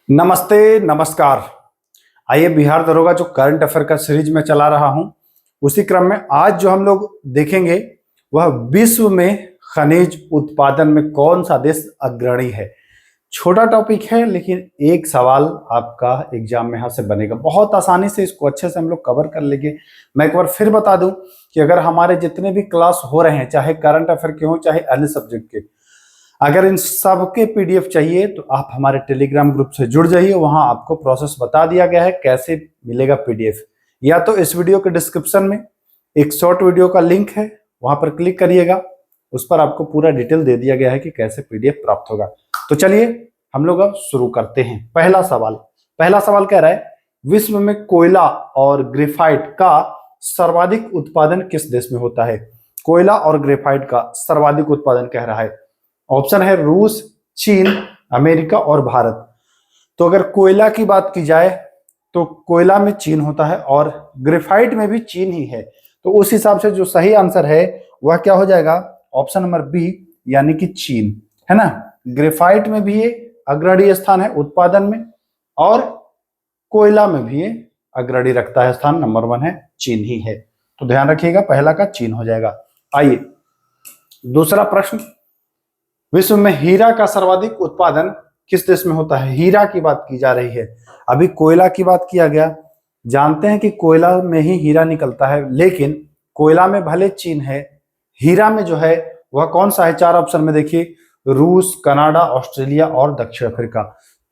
नमस्ते नमस्कार। आइए, बिहार दरोगा जो करंट अफेयर का सीरीज में चला रहा हूं, उसी क्रम में आज जो हम लोग देखेंगे वह विश्व में खनिज उत्पादन में कौन सा देश अग्रणी है। छोटा टॉपिक है लेकिन एक सवाल आपका एग्जाम में यहाँ से बनेगा। बहुत आसानी से इसको अच्छे से हम लोग कवर कर लेंगे। मैं एक बार फिर बता दूं कि अगर हमारे जितने भी क्लास हो रहे हैं, चाहे करंट अफेयर के हो चाहे अन्य सब्जेक्ट के, अगर इन सब के पीडीएफ चाहिए तो आप हमारे टेलीग्राम ग्रुप से जुड़ जाइए। वहां आपको प्रोसेस बता दिया गया है कैसे मिलेगा पीडीएफ। या तो इस वीडियो के डिस्क्रिप्शन में एक शॉर्ट वीडियो का लिंक है, वहां पर क्लिक करिएगा, उस पर आपको पूरा डिटेल दे दिया गया है कि कैसे पीडीएफ प्राप्त होगा। तो चलिए हम लोग अब शुरू करते हैं। पहला सवाल कह रहा है, विश्व में कोयला और ग्रेफाइट का सर्वाधिक उत्पादन किस देश में होता है। कोयला और ग्रेफाइट का सर्वाधिक उत्पादन कह रहा है। ऑप्शन है रूस, चीन, अमेरिका और भारत। तो अगर कोयला की बात की जाए तो कोयला में चीन होता है और ग्रेफाइट में भी चीन ही है। तो उस हिसाब से जो सही आंसर है वह क्या हो जाएगा, ऑप्शन नंबर बी, यानी कि चीन, है ना। ग्रेफाइट में भी ये अग्रणी स्थान है उत्पादन में, और कोयला में भी ये अग्रणी रखता है स्थान, नंबर 1 है, चीन ही है। तो ध्यान रखिएगा, पहला का चीन हो जाएगा। आइए दूसरा प्रश्न, विश्व में हीरा का सर्वाधिक उत्पादन किस देश में होता है। हीरा की बात की जा रही है, अभी कोयला की बात किया गया। जानते हैं कि कोयला में ही हीरा निकलता है, लेकिन कोयला में भले चीन है, हीरा में जो है वह कौन सा है। 4 ऑप्शन में देखिए, रूस, कनाडा, ऑस्ट्रेलिया और दक्षिण अफ्रीका।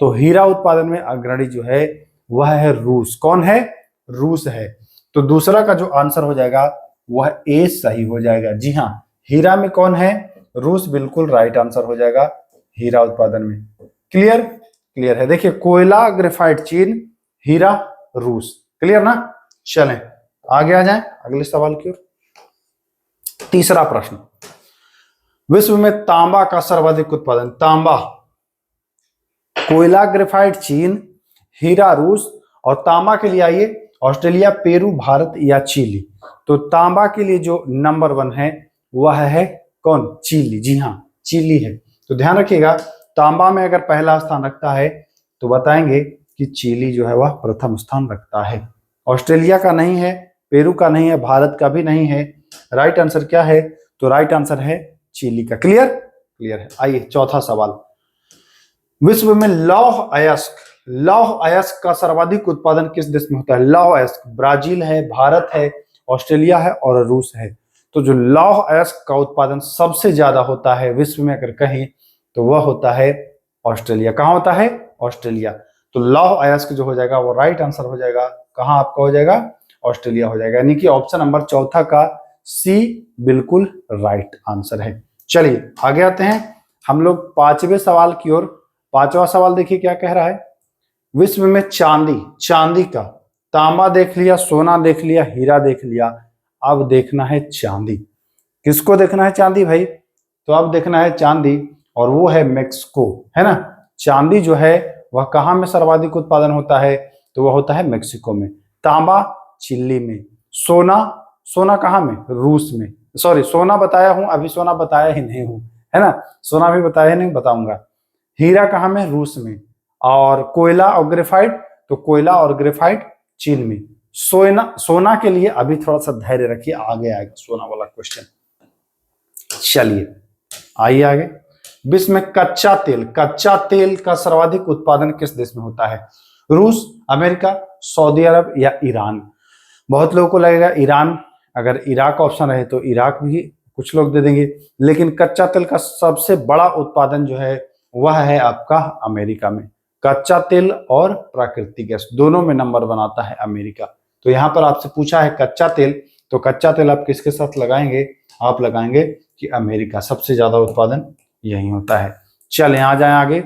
तो हीरा उत्पादन में अग्रणी जो है वह है रूस। कौन है, रूस है। तो दूसरा का जो आंसर हो जाएगा वह ए सही हो जाएगा। जी हाँ, हीरा में कौन है, रूस, बिल्कुल राइट आंसर हो जाएगा हीरा उत्पादन में। क्लियर है। देखिए, कोयला ग्रेफाइट चीन, हीरा रूस। क्लियर ना। चलें आगे आ जाएं अगले सवाल की ओर। तीसरा प्रश्न, विश्व में तांबा का सर्वाधिक उत्पादन। तांबा, कोयला ग्रेफाइट चीन, हीरा रूस, और तांबा के लिए आइए ऑस्ट्रेलिया, पेरू, भारत या चिली। तो तांबा के लिए जो नंबर 1 है वह है कौन, चिली। जी हाँ, चिली है। तो ध्यान रखिएगा, तांबा में अगर पहला स्थान रखता है तो बताएंगे कि चिली जो है वह प्रथम स्थान रखता है। ऑस्ट्रेलिया का नहीं है, पेरू का नहीं है, भारत का भी नहीं है। राइट आंसर क्या है, तो राइट आंसर है चिली का। क्लियर है। आइए चौथा सवाल, विश्व में लौह अयस्क का सर्वाधिक उत्पादन किस देश में होता है। लौह अयस्क, ब्राजील है, भारत है, ऑस्ट्रेलिया है और रूस है। तो जो लौह अयस्क का उत्पादन सबसे ज्यादा होता है विश्व में अगर कहीं, तो वह होता है ऑस्ट्रेलिया। कहाँ होता है, ऑस्ट्रेलिया। तो लौह अयस्क जो हो जाएगा वो राइट आंसर हो जाएगा। कहाँ आपका हो जाएगा, ऑस्ट्रेलिया हो जाएगा। यानी कि ऑप्शन नंबर चौथा का सी बिल्कुल राइट आंसर है। चलिए आगे आते हैं हम लोग पांचवें सवाल की ओर। पांचवा सवाल देखिए क्या कह रहा है, विश्व में चांदी का, तांबा देख लिया, सोना देख लिया, हीरा देख लिया, अब देखना है चांदी। किसको देखना है चांदी भाई, तो अब देखना है चांदी, और वो है मेक्सिको, है ना। चांदी जो है वह कहाँ में सर्वाधिक उत्पादन होता है, तो वह होता है मेक्सिको में। तांबा चिली में, सोना कहाँ में, रूस में। सॉरी, सोना बताया हूं, अभी सोना बताया ही नहीं हूं, है ना। सोना भी बताया नहीं, बताऊंगा। हीरा कहाँ में, रूस में। और कोयला और ग्रेफाइट, तो कोयला और ग्रेफाइट चीन में। सोना के लिए अभी थोड़ा सा धैर्य रखिए, आगे आएगा सोना वाला क्वेश्चन। चलिए आइए आगे, विश्व में कच्चा तेल का सर्वाधिक उत्पादन किस देश में होता है। रूस, अमेरिका, सऊदी अरब या ईरान। बहुत लोगों को लगेगा ईरान, अगर इराक ऑप्शन रहे तो इराक भी कुछ लोग दे देंगे, लेकिन कच्चा तेल का सबसे बड़ा उत्पादन जो है वह है आपका अमेरिका में। कच्चा तेल और प्राकृतिक गैस दोनों में नंबर बनाता है अमेरिका। तो यहाँ पर आपसे पूछा है कच्चा तेल, तो कच्चा तेल आप किसके साथ लगाएंगे, आप लगाएंगे कि अमेरिका, सबसे ज्यादा उत्पादन यही होता है। चल यहाँ जाए आगे,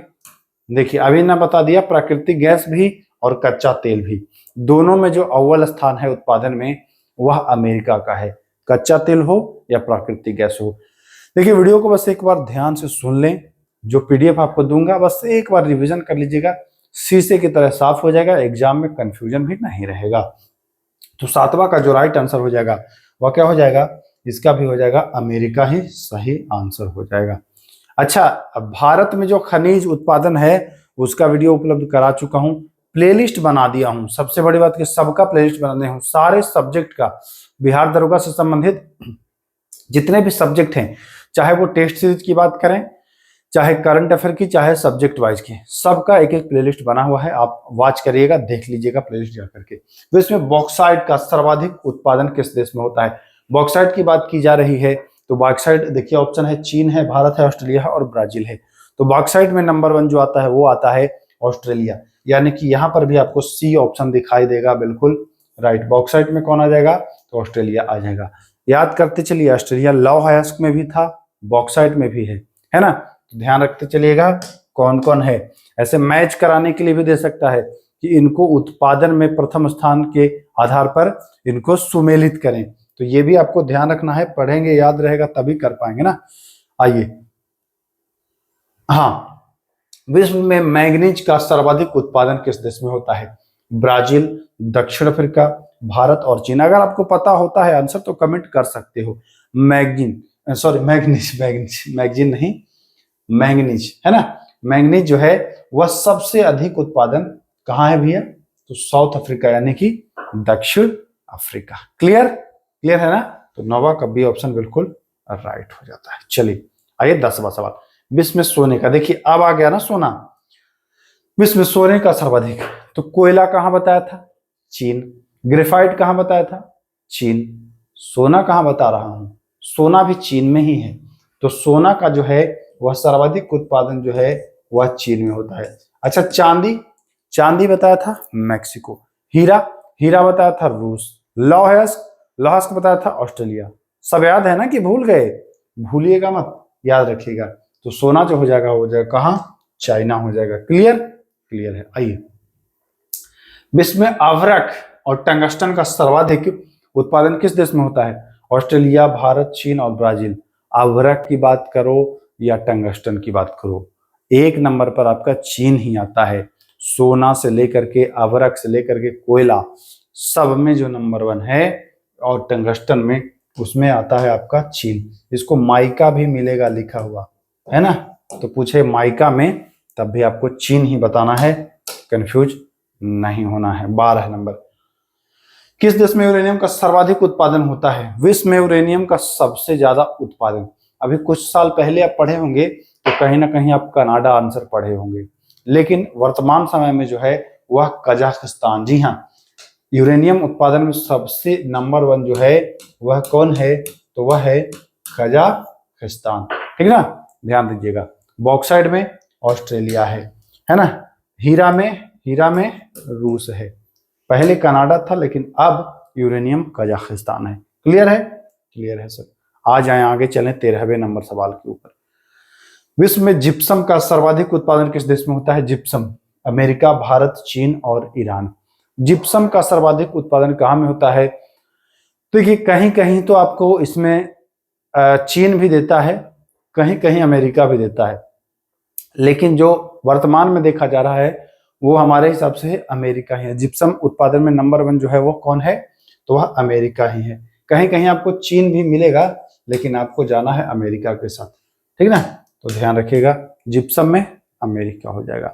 देखिए अभी ना बता दिया, प्राकृतिक गैस भी और कच्चा तेल भी, दोनों में जो अव्वल स्थान है उत्पादन में वह अमेरिका का है, कच्चा तेल हो या प्राकृतिक गैस हो। देखिए वीडियो को बस एक बार ध्यान से सुन लें, जो पीडीएफ आपको दूंगा बस एक बार रिवीजन कर लीजिएगा, शीशे की तरह साफ हो जाएगा, एग्जाम में कंफ्यूजन भी नहीं रहेगा। तो सातवां का जो राइट आंसर हो जाएगा वह क्या हो जाएगा, इसका भी हो जाएगा अमेरिका ही सही आंसर हो जाएगा। अच्छा, अब भारत में जो खनिज उत्पादन है उसका वीडियो उपलब्ध करा चुका हूं, प्लेलिस्ट बना दिया हूं। सबसे बड़ी बात कि सबका प्लेलिस्ट बना दिया हूं, सारे सब्जेक्ट का, बिहार दरोगा से संबंधित जितने भी सब्जेक्ट हैं, चाहे वो टेस्ट सीरीज की बात करें, चाहे करंट अफेयर की, चाहे सब्जेक्ट वाइज की, सबका एक एक प्लेलिस्ट बना हुआ है। आप वॉच करिएगा, देख लीजिएगा प्लेलिस्ट जा करके। तो इसमें बॉक्साइट का सर्वाधिक उत्पादन किस देश में होता है? बॉक्साइट की बात की जा रही है तो बॉक्साइट देखिए ऑप्शन है चीन है, भारत है, ऑस्ट्रेलिया है और ब्राजील है। तो बॉक्साइट में नंबर 1 जो आता है वो आता है ऑस्ट्रेलिया, यानी कि यहाँ पर भी आपको सी ऑप्शन दिखाई देगा, बिल्कुल राइट। बॉक्साइट में कौन आ जाएगा? तो ऑस्ट्रेलिया आ जाएगा। याद करते चलिए, ऑस्ट्रेलिया लौह अयस्क में भी था, बॉक्साइट में भी है ना? तो ध्यान रखते चलिएगा कौन कौन है। ऐसे मैच कराने के लिए भी दे सकता है कि इनको उत्पादन में प्रथम स्थान के आधार पर इनको सुमेलित करें। तो ये भी आपको ध्यान रखना है, पढ़ेंगे याद रहेगा तभी कर पाएंगे ना। आइए, हाँ, विश्व में मैंगनीज का सर्वाधिक उत्पादन किस देश में होता है? ब्राजील, दक्षिण अफ्रीका, भारत और चीन। अगर आपको पता होता है आंसर तो कमेंट कर सकते हो। मैग्नीज नहीं, मैंगनीज है ना। मैंगनीज जो है वह सबसे अधिक उत्पादन कहाँ है भैया? तो साउथ अफ्रीका, यानी कि दक्षिण अफ्रीका। क्लियर है ना? तो नौवा का बी ऑप्शन बिल्कुल राइट हो जाता है। चलिए आइए 10वां सवाल। विश्व में सोने का, देखिए अब आ गया ना सोना। विश्व में सोने का सर्वाधिक, तो कोयला कहां बताया था? चीन। ग्रेफाइट कहां बताया था? चीन। सोना कहां बता रहा हूं? सोना भी चीन में ही है। तो सोना का जो है वह सर्वाधिक उत्पादन जो है वह चीन में होता है। अच्छा, चांदी बताया था मैक्सिको। हीरा बताया था रूस। लौह अयस्क बताया था ऑस्ट्रेलिया। सब याद है ना कि भूल गए? भूलिएगा मत, याद रखिएगा। तो सोना जो हो जाएगा कहां? चाइना हो जाएगा। क्लियर है। आइए, विश्व में अभ्रक और टंगस्टन का सर्वाधिक उत्पादन किस देश में होता है? ऑस्ट्रेलिया, भारत, चीन और ब्राजील। अभ्रक की बात करो या टंगस्टन की बात करो, एक नंबर पर आपका चीन ही आता है। सोना से लेकर के अभ्रक से लेकर के कोयला, सब में जो नंबर 1 है और टंगस्टन में, उसमें आता है आपका चीन। इसको माइका भी मिलेगा लिखा हुआ, है ना? तो पूछे माइका में, तब भी आपको चीन ही बताना है, कंफ्यूज नहीं होना है। 12 नंबर, किस देश में यूरेनियम का सर्वाधिक उत्पादन होता है? विश्व में यूरेनियम का सबसे ज्यादा उत्पादन, अभी कुछ साल पहले आप पढ़े होंगे तो कहीं ना कहीं आप कनाडा आंसर पढ़े होंगे, लेकिन वर्तमान समय में जो है वह कजाकिस्तान। जी हाँ, यूरेनियम उत्पादन में सबसे नंबर 1 जो है वह कौन है? तो वह है कजाकिस्तान, ठीक ना? ध्यान दीजिएगा। बॉक्साइट में ऑस्ट्रेलिया है ना? हीरा में रूस है। पहले कनाडा था लेकिन अब यूरेनियम कजाकिस्तान है। क्लियर है सर। आ जाए आगे चलें 13वें नंबर सवाल के ऊपर। विश्व में जिप्सम का सर्वाधिक उत्पादन किस देश में होता है? जिप्सम, अमेरिका, भारत, चीन और ईरान। जिप्सम का सर्वाधिक उत्पादन कहाँ में होता है? तो देखिए कहीं कहीं तो आपको इसमें चीन भी देता है, कहीं कहीं अमेरिका भी देता है, लेकिन जो वर्तमान में देखा जा रहा है वो हमारे हिसाब से अमेरिका ही है। जिप्सम उत्पादन में नंबर 1 जो है वो कौन है? तो वह अमेरिका ही है। कहीं कहीं आपको चीन भी मिलेगा, लेकिन आपको जाना है अमेरिका के साथ, ठीक ना? तो ध्यान रखिएगा, जिप्सम में अमेरिका हो जाएगा।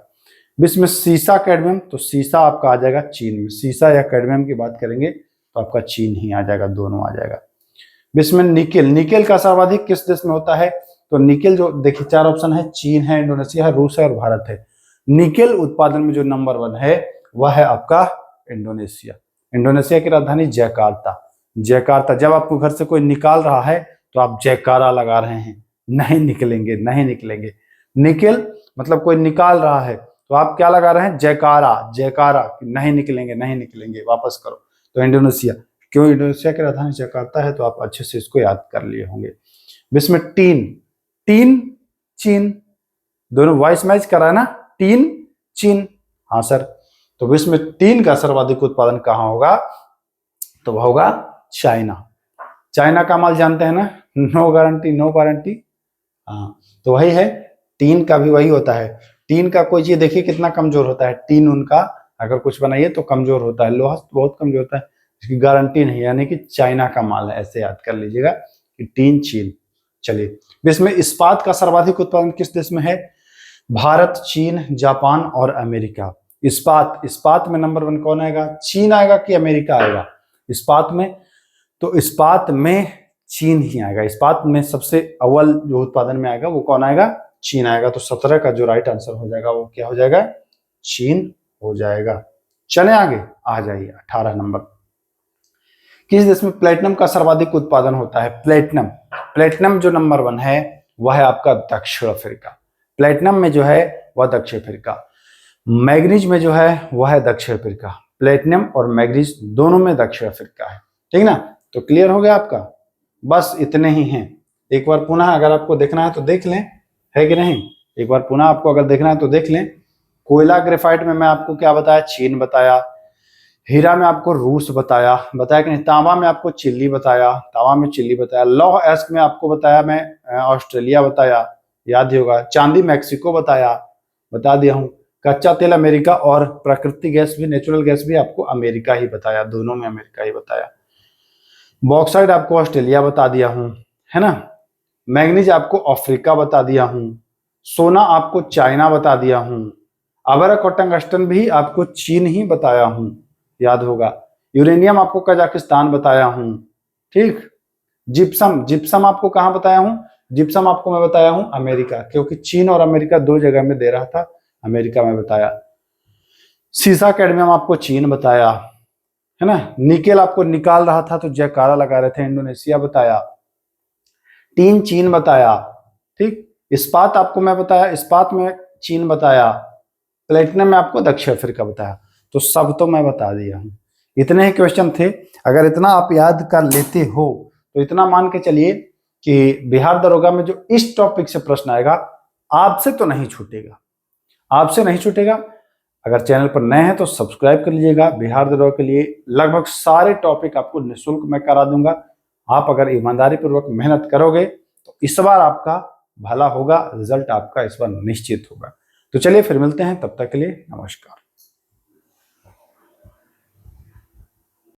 विश्व में सीसा कैडमियम, तो सीसा आपका आ जाएगा चीन में। सीसा या कैडमियम की बात करेंगे तो आपका चीन ही आ जाएगा, दोनों आ जाएगा। विश्व में निकेल का सर्वाधिक किस देश में होता है? तो निकेल जो देखिए 4 ऑप्शन है, चीन है, इंडोनेशिया है, रूस है और भारत है। निकेल उत्पादन में जो नंबर 1 है वह है आपका इंडोनेशिया। इंडोनेशिया की राजधानी जकार्ता। जब आपको घर से कोई निकाल रहा है तो आप जयकारा लगा रहे हैं, नहीं निकलेंगे। निकेल मतलब कोई निकाल रहा है तो आप क्या लगा रहे हैं? जयकारा, नहीं निकलेंगे, वापस करो। तो इंडोनेशिया, क्यों? इंडोनेशिया की राजधानी जकार्ता है, तो आप अच्छे से इसको याद कर लिए होंगे। विश्व में टीन चीन, दोनों वॉइस मैच करा है ना? टीन चीन, हाँ सर। तो विश्व में टीन का सर्वाधिक उत्पादन कहाँ होगा? तो वह होगा चाइना का माल जानते हैं ना, नो गारंटी। हाँ, तो वही है, टीन का भी वही होता है। टीन का कोई चीज देखिए कितना कमजोर होता है, टीन उनका अगर कुछ बनाइए तो कमजोर होता है, लोहा बहुत कमजोर होता है, इसकी गारंटी नहीं, यानी कि चाइना का माल है, ऐसे याद कर लीजिएगा कि टीन चीन। चलिए, विश्व में इस्पात का सर्वाधिक उत्पादन किस देश में है? भारत, चीन, जापान और अमेरिका। इस्पात, इस्पात में नंबर 1 कौन आएगा? चीन आएगा कि अमेरिका आएगा इस्पात में? तो इस्पात में चीन ही आएगा। इस्पात में सबसे अव्वल जो उत्पादन में आएगा वो कौन आएगा? चीन आएगा। तो 17 का जो राइट आंसर हो जाएगा वो क्या हो जाएगा? चीन हो जाएगा। चले आगे, आ जाइए 18 नंबर। किस देश में प्लेटिनम का सर्वाधिक उत्पादन होता है? प्लेटिनम, प्लेटिनम जो नंबर 1 है वह है आपका दक्षिण अफ्रीका। प्लेटिनम में जो है वह दक्षिण अफ्रीका। मैग्नीज में जो है वह है दक्षिण अफ्रीका। प्लेटिनम और मैग्नीज दोनों में दक्षिण अफ्रीका है। ठीक ना? तो क्लियर हो गया आपका? बस इतने ही हैं। एक बार पुनः अगर आपको देखना है तो देख लें, है कि नहीं? एक बार पुनः आपको अगर देखना है तो देख लें। कोयला ग्रेफाइट में मैं आपको क्या बताया? चीन बताया। हीरा में आपको रूस बताया कि नहीं? तांबा में आपको चिली बताया, तांबा में चिली बताया। लौह अयस्क में आपको बताया मैं ऑस्ट्रेलिया बताया, याद ही होगा। चांदी मैक्सिको बताया, बता दिया हूं। कच्चा तेल अमेरिका और प्राकृतिक गैस भी, नेचुरल गैस भी आपको अमेरिका ही बताया, दोनों में अमेरिका ही बताया। बॉक्साइड आपको ऑस्ट्रेलिया बता दिया हूं, है ना? मैग्नीज आपको अफ्रीका बता दिया हूं। सोना आपको चाइना बता दिया हूं। अभ्रक और टंगस्टन भी आपको चीन ही बताया हूं, याद होगा। यूरेनियम आपको कजाकिस्तान बताया हूं। ठीक। जिप्सम, जिप्सम आपको कहां बताया हूं? जिप्सम आपको मैं बताया हूं अमेरिका, क्योंकि चीन और अमेरिका दो जगह में दे रहा था, अमेरिका में बताया। सीसा कैडमियम आपको चीन बताया, है ना? निकेल आपको निकाल रहा था तो जयकारा लगा रहे थे, इंडोनेशिया बताया। टीन चीन बताया। ठीक। इस्पात आपको मैं बताया, इस्पात में चीन बताया। प्लेटिनम में आपको दक्षिण अफ्रीका बताया। तो सब तो मैं बता दिया हूं। इतने ही क्वेश्चन थे। अगर इतना आप याद कर लेते हो तो इतना मान के चलिए कि बिहार दरोगा में जो इस टॉपिक से प्रश्न आएगा आपसे तो नहीं छूटेगा, आपसे नहीं छूटेगा। अगर चैनल पर नए हैं तो सब्सक्राइब कर लीजिएगा। बिहार दरोगा के लिए लगभग सारे टॉपिक आपको निःशुल्क मैं करा दूंगा। आप अगर ईमानदारी पूर्वक मेहनत करोगे तो इस बार आपका भला होगा, रिजल्ट आपका इस बार निश्चित होगा। तो चलिए फिर मिलते हैं, तब तक के लिए नमस्कार।